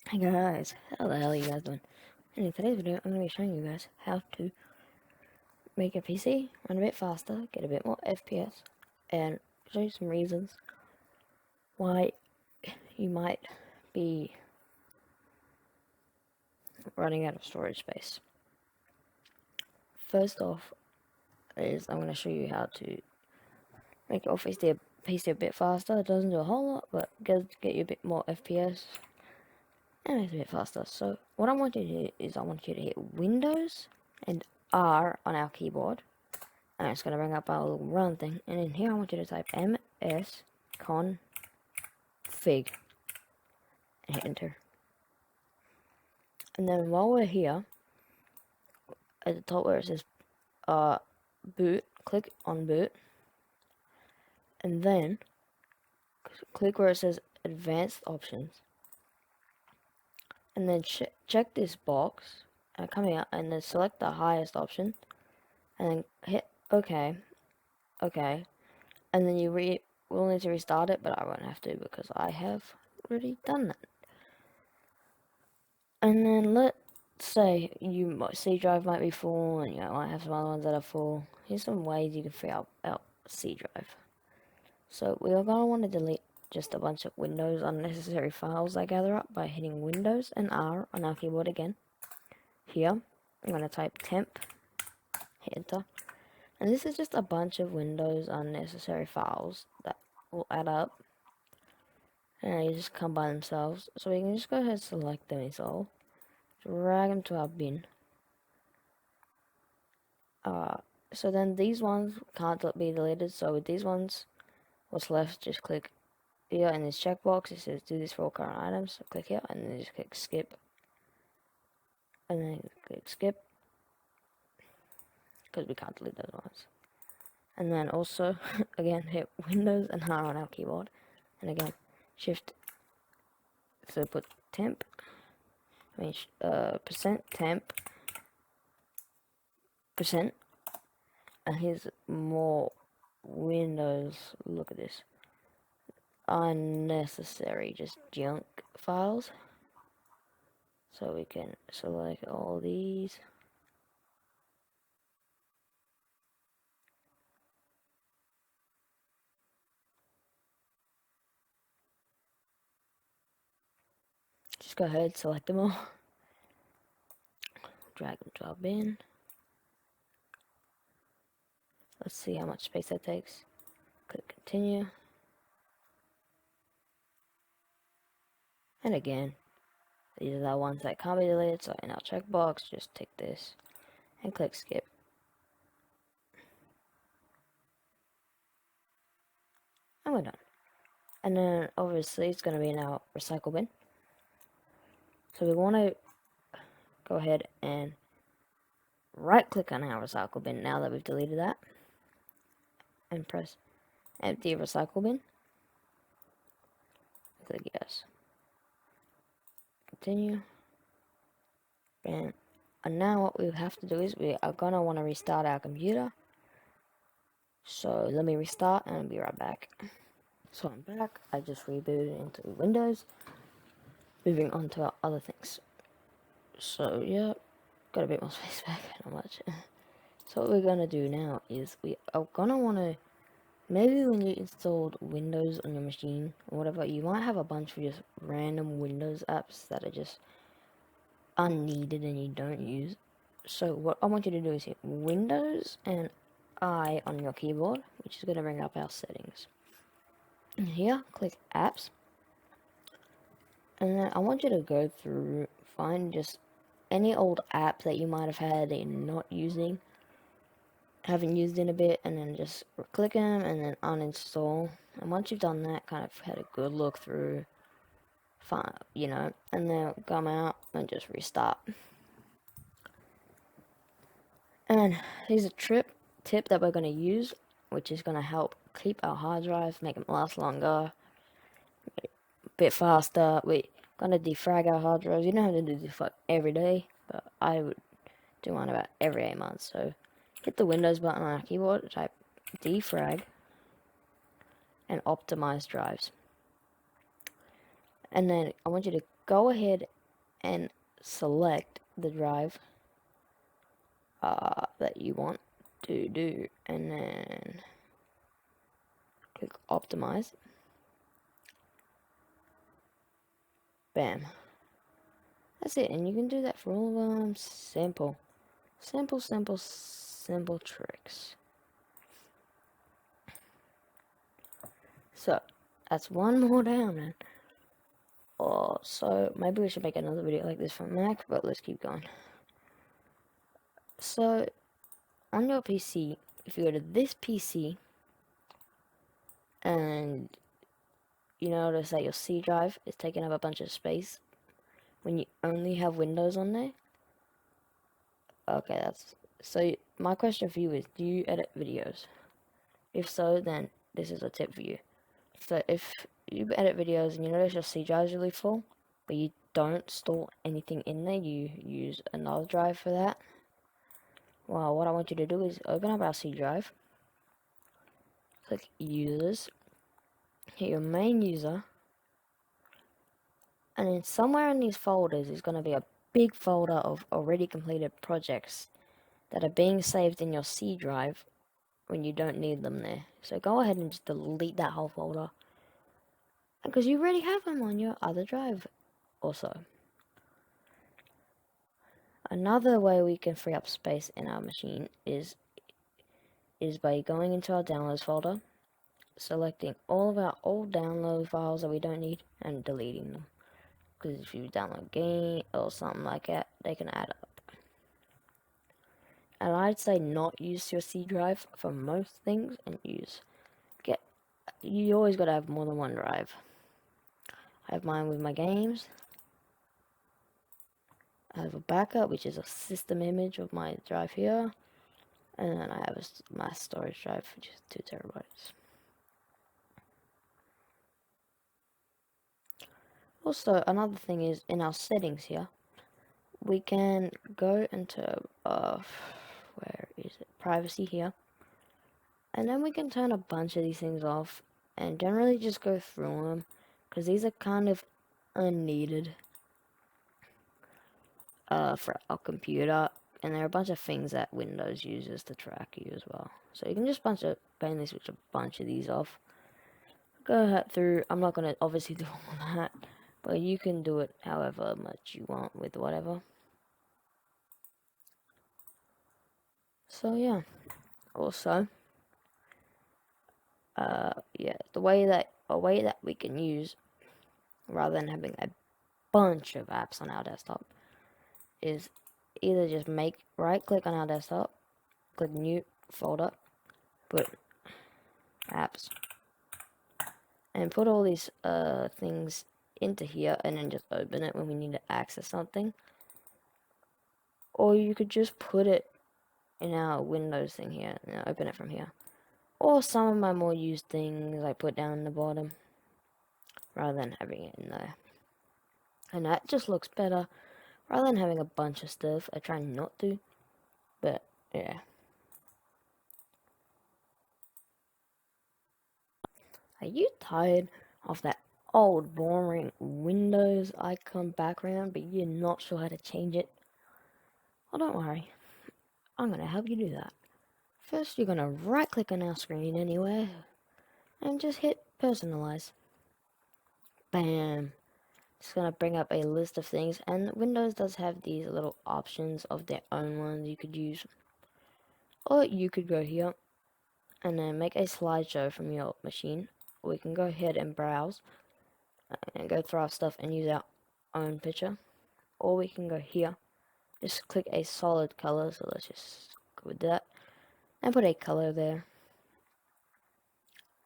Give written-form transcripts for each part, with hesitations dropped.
Hey guys, how the hell are you guys doing? And in today's video, I'm going to be showing you guys how to make your PC run a bit faster, get a bit more FPS, and show you some reasons why you might be running out of storage space. First off is I'm going to show you how to make your PC a bit faster. It doesn't do a whole lot, but get you a bit more FPS and it's a bit faster. So what I want you to do is I want you to hit Windows and R on our keyboard. And it's going to bring up our little run thing. And in here, I want you to type msconfig and hit enter. And then while we're here, at the top where it says boot, click on boot. And then click where it says advanced options. And then check this box. Come out and then select the highest option. And then hit OK. OK. And then you will need to restart it, but I won't have to because I have already done that. And then let's say C drive might be full, and you might have some other ones that are full. Here's some ways you can figure out C drive. So we are going to want to delete just a bunch of Windows unnecessary files I gather up by hitting Windows and R on our keyboard again. Here, I'm going to type temp, hit enter. And this is just a bunch of Windows unnecessary files that will add up. And you just come by themselves. So we can just go ahead and select them as all. Drag them to our bin. So then these ones can't be deleted. So with these ones, what's left, just click here in this checkbox. It says do this for all current items. So click here and then just click skip. And then click skip. Because we can't delete those ones. And then also, again, hit Windows and R on our keyboard. And again, shift. So put temp. Percent temp. Percent. And here's more Windows. Look at this. Unnecessary, just junk files. So we can select all these. Just go ahead, select them all. Drag them to our bin. Let's see how much space that takes. Click continue. And again, these are the ones that can't be deleted, so in our checkbox, just tick this and click skip. And we're done. And then obviously it's going to be in our recycle bin. So we want to go ahead and right click on our recycle bin now that we've deleted that. And press empty recycle bin. Click yes. Continue. And now what we have to do is we are going to want to restart our computer. So let me restart and I'll be right back. So I'm back. I just rebooted into Windows. Moving on to our other things. So yeah, got a bit more space back, not much. So what we're going to do now is we are going to want to, maybe when you installed Windows on your machine or whatever, you might have a bunch of just random Windows apps that are just unneeded and you don't use. So what I want you to do is hit Windows and I on your keyboard, which is going to bring up our settings. And here, click Apps. And then I want you to go through, find just any old app that you might have had that you're not using, haven't used in a bit, and then just click them and then uninstall. And once you've done that, kind of had a good look through, and then come out and just restart. And here's a tip that we're going to use, which is going to help keep our hard drives, make them last longer, a bit faster. We're going to defrag our hard drives. You don't have to do this every day, but I would do one about every 8 months. So hit the Windows button on our keyboard, type defrag, and optimize drives. And then I want you to go ahead and select the drive that you want to do, and then click optimize. Bam. That's it, and you can do that for all of them. Simple tricks. So that's one more down, man. Oh, so maybe we should make another video like this for Mac, but let's keep going. So on your PC, if you go to this PC and you notice that your C drive is taking up a bunch of space when you only have Windows on there. Okay, that's so. My question for you is: do you edit videos? If so, then this is a tip for you. So if you edit videos and you notice your C drive is really full, but you don't store anything in there, you use another drive for that. Well, what I want you to do is open up our C drive, click users, hit your main user, and then somewhere in these folders is going to be a big folder of already completed projects that are being saved in your C drive when you don't need them there. So go ahead and just delete that whole folder, because you already have them on your other drive also. Another way we can free up space in our machine is by going into our downloads folder, selecting all of our old download files that we don't need, and deleting them. Because if you download a game or something like that, they can add up. And I'd say not use your C drive for most things, and you always gotta have more than one drive. I have mine with my games. I have a backup, which is a system image of my drive here, and then I have my storage drive, which is 2 terabytes. Also, another thing is in our settings here, we can go into where is it? Privacy here, and then we can turn a bunch of these things off, and generally just go through them, because these are kind of unneeded for our computer, and there are a bunch of things that Windows uses to track you as well. So you can just mainly switch a bunch of these off. Go ahead through. I'm not gonna obviously do all that, but you can do it however much you want with whatever. So yeah. Also, yeah, a way that we can use, rather than having a bunch of apps on our desktop, is either just right click on our desktop, click new folder, put apps, and put all these things into here, and then just open it when we need to access something. Or you could just put it in our Windows thing here, and open it from here. Or some of my more used things I put down in the bottom, rather than having it in there. And that just looks better, rather than having a bunch of stuff. I try not to, but yeah. Are you tired of that old boring Windows icon background, but you're not sure how to change it? Well, don't worry. I'm gonna help you do that. First, you're gonna right click on our screen anywhere, and just hit personalize. Bam. It's gonna bring up a list of things, and Windows does have these little options of their own ones you could use. Or you could go here and then make a slideshow from your machine. We can go ahead and browse and go through our stuff and use our own picture. Or we can go here, just click a solid color, so let's just go with that, and put a color there.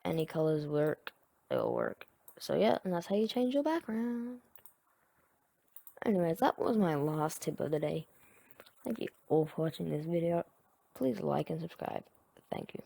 Any colors work, it'll work. So yeah, and that's how you change your background. Anyways, that was my last tip of the day. Thank you all for watching this video. Please like and subscribe. Thank you.